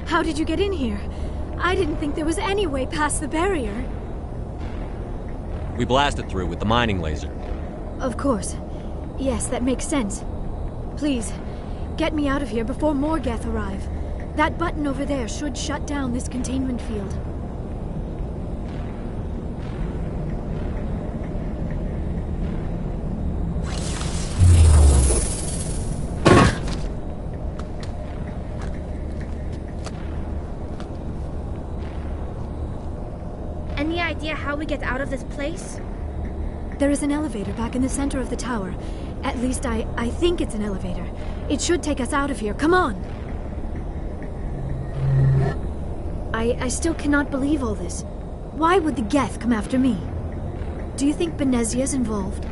How did you get in here? I didn't think there was any way past the barrier. We blasted through with the mining laser. Of course. Yes, that makes sense. Please, get me out of here before more Geth arrive. That button over there should shut down this containment field. Any idea how we get out of this place? There is an elevator back in the center of the tower. At least I think it's an elevator. It should take us out of here. Come on! I still cannot believe all this. Why would the Geth come after me? Do you think Benezia's involved?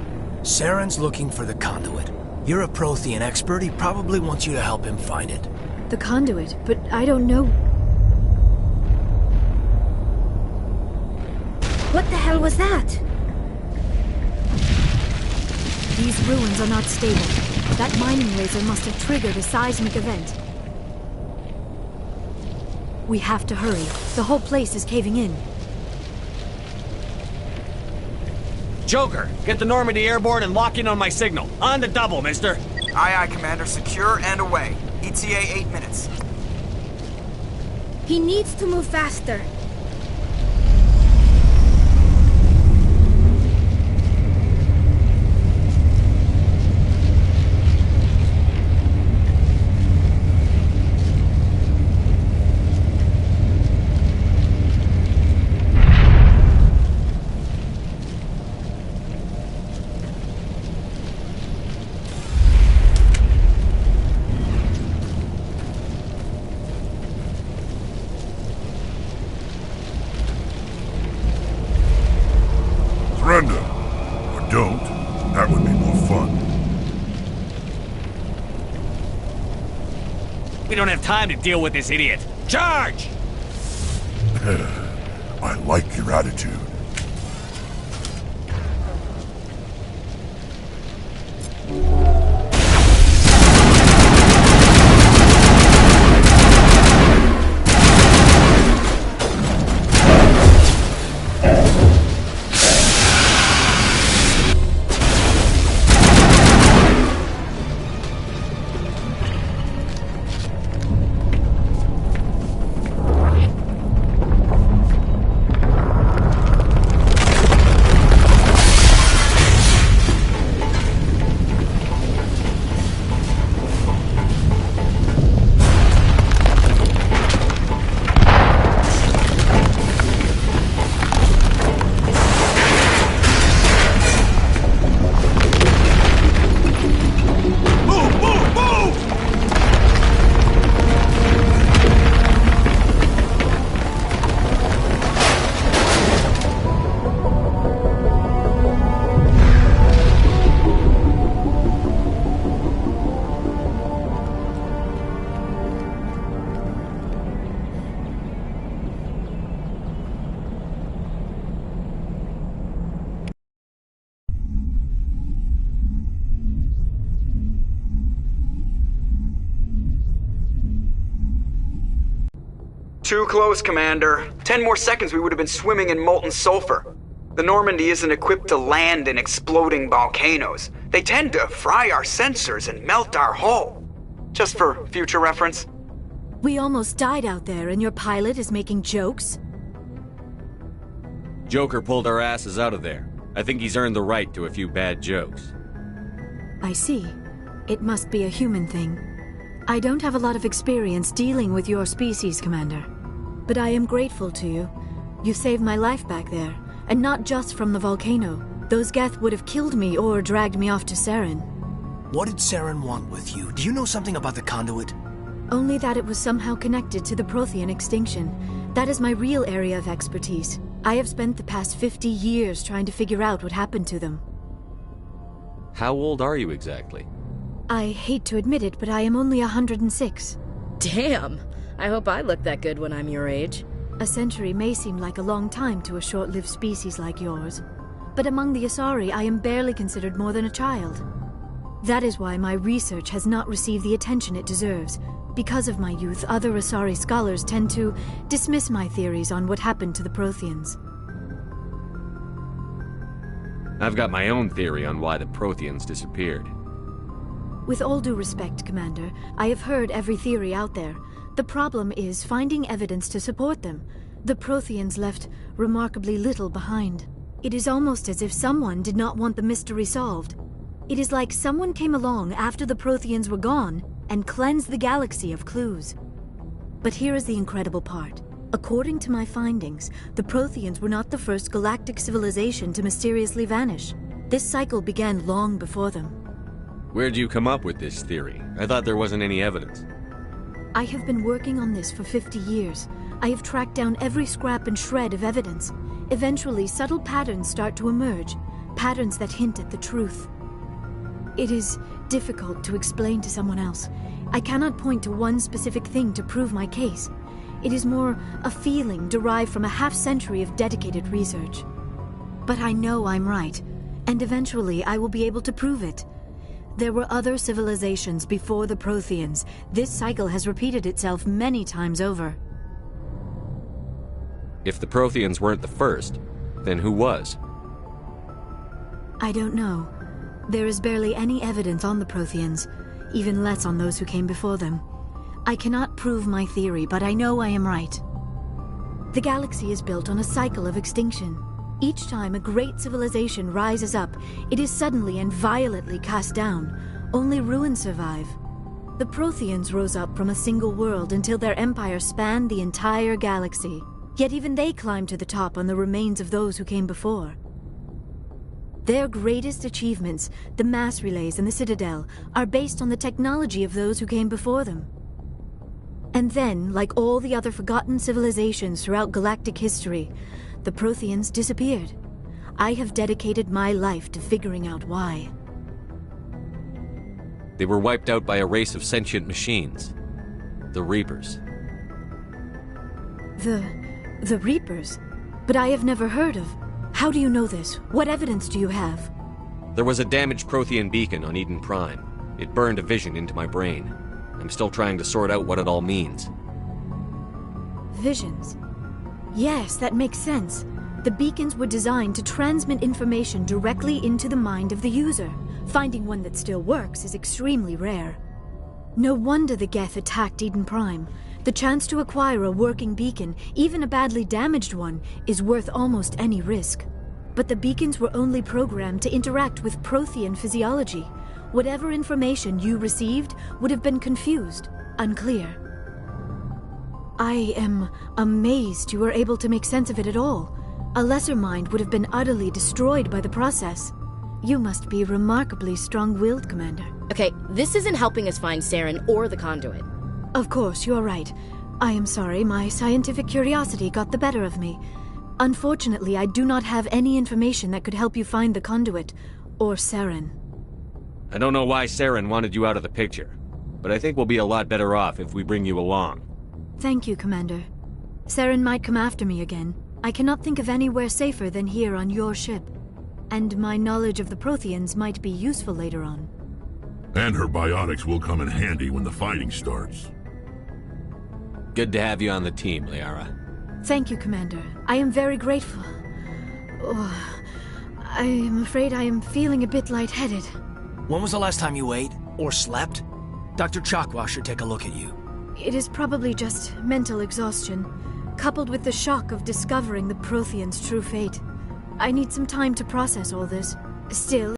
Saren's looking for the conduit. You're a Prothean expert. He probably wants you to help him find it. The conduit? But I don't know... What the hell was that? These ruins are not stable. That mining laser must have triggered a seismic event. We have to hurry. The whole place is caving in. Joker, get the Normandy airborne and lock in on my signal. On the double, mister. Aye, aye, Commander. Secure and away. ETA 8 minutes. He needs to move faster. Surrender. Or don't. That would be more fun. We don't have time to deal with this idiot. Charge! I like your attitude. Too close, Commander. 10 more seconds we would have been swimming in molten sulfur. The Normandy isn't equipped to land in exploding volcanoes. They tend to fry our sensors and melt our hull. Just for future reference. We almost died out there, and your pilot is making jokes? Joker pulled our asses out of there. I think he's earned the right to a few bad jokes. I see. It must be a human thing. I don't have a lot of experience dealing with your species, Commander. But I am grateful to you. You saved my life back there, and not just from the volcano. Those Geth would have killed me or dragged me off to Saren. What did Saren want with you? Do you know something about the conduit? Only that it was somehow connected to the Prothean extinction. That is my real area of expertise. I have spent the past 50 years trying to figure out what happened to them. How old are you exactly? I hate to admit it, but I am only 106. Damn! I hope I look that good when I'm your age. A century may seem like a long time to a short-lived species like yours, but among the Asari I am barely considered more than a child. That is why my research has not received the attention it deserves. Because of my youth, other Asari scholars tend to dismiss my theories on what happened to the Protheans. I've got my own theory on why the Protheans disappeared. With all due respect, Commander, I have heard every theory out there. The problem is finding evidence to support them. The Protheans left remarkably little behind. It is almost as if someone did not want the mystery solved. It is like someone came along after the Protheans were gone and cleansed the galaxy of clues. But here is the incredible part. According to my findings, the Protheans were not the first galactic civilization to mysteriously vanish. This cycle began long before them. Where'd you come up with this theory? I thought there wasn't any evidence. I have been working on this for 50 years. I have tracked down every scrap and shred of evidence. Eventually, subtle patterns start to emerge, patterns that hint at the truth. It is difficult to explain to someone else. I cannot point to one specific thing to prove my case. It is more a feeling derived from a half-century of dedicated research. But I know I'm right, and eventually I will be able to prove it. There were other civilizations before the Protheans. This cycle has repeated itself many times over. If the Protheans weren't the first, then who was? I don't know. There is barely any evidence on the Protheans, even less on those who came before them. I cannot prove my theory, but I know I am right. The galaxy is built on a cycle of extinction. Each time a great civilization rises up, it is suddenly and violently cast down. Only ruins survive. The Protheans rose up from a single world until their empire spanned the entire galaxy. Yet even they climbed to the top on the remains of those who came before. Their greatest achievements, the mass relays and the Citadel, are based on the technology of those who came before them. And then, like all the other forgotten civilizations throughout galactic history, the Protheans disappeared. I have dedicated my life to figuring out why. They were wiped out by a race of sentient machines. The Reapers. The Reapers? But I have never heard of. How do you know this? What evidence do you have? There was a damaged Prothean beacon on Eden Prime. It burned a vision into my brain. I'm still trying to sort out what it all means. Visions? Yes, that makes sense. The beacons were designed to transmit information directly into the mind of the user. Finding one that still works is extremely rare. No wonder the Geth attacked Eden Prime. The chance to acquire a working beacon, even a badly damaged one, is worth almost any risk. But the beacons were only programmed to interact with Prothean physiology. Whatever information you received would have been confused, unclear. I am amazed you were able to make sense of it at all. A lesser mind would have been utterly destroyed by the process. You must be remarkably strong-willed, Commander. Okay, this isn't helping us find Saren or the conduit. Of course, you're right. I am sorry, my scientific curiosity got the better of me. Unfortunately, I do not have any information that could help you find the conduit, or Saren. I don't know why Saren wanted you out of the picture, but I think we'll be a lot better off if we bring you along. Thank you, Commander. Saren might come after me again. I cannot think of anywhere safer than here on your ship. And my knowledge of the Protheans might be useful later on. And her biotics will come in handy when the fighting starts. Good to have you on the team, Liara. Thank you, Commander. I am very grateful. Oh, I am afraid I am feeling a bit lightheaded. When was the last time you ate? Or slept? Dr. Chakwa should take a look at you. It is probably just mental exhaustion, coupled with the shock of discovering the Protheans' true fate. I need some time to process all this. Still,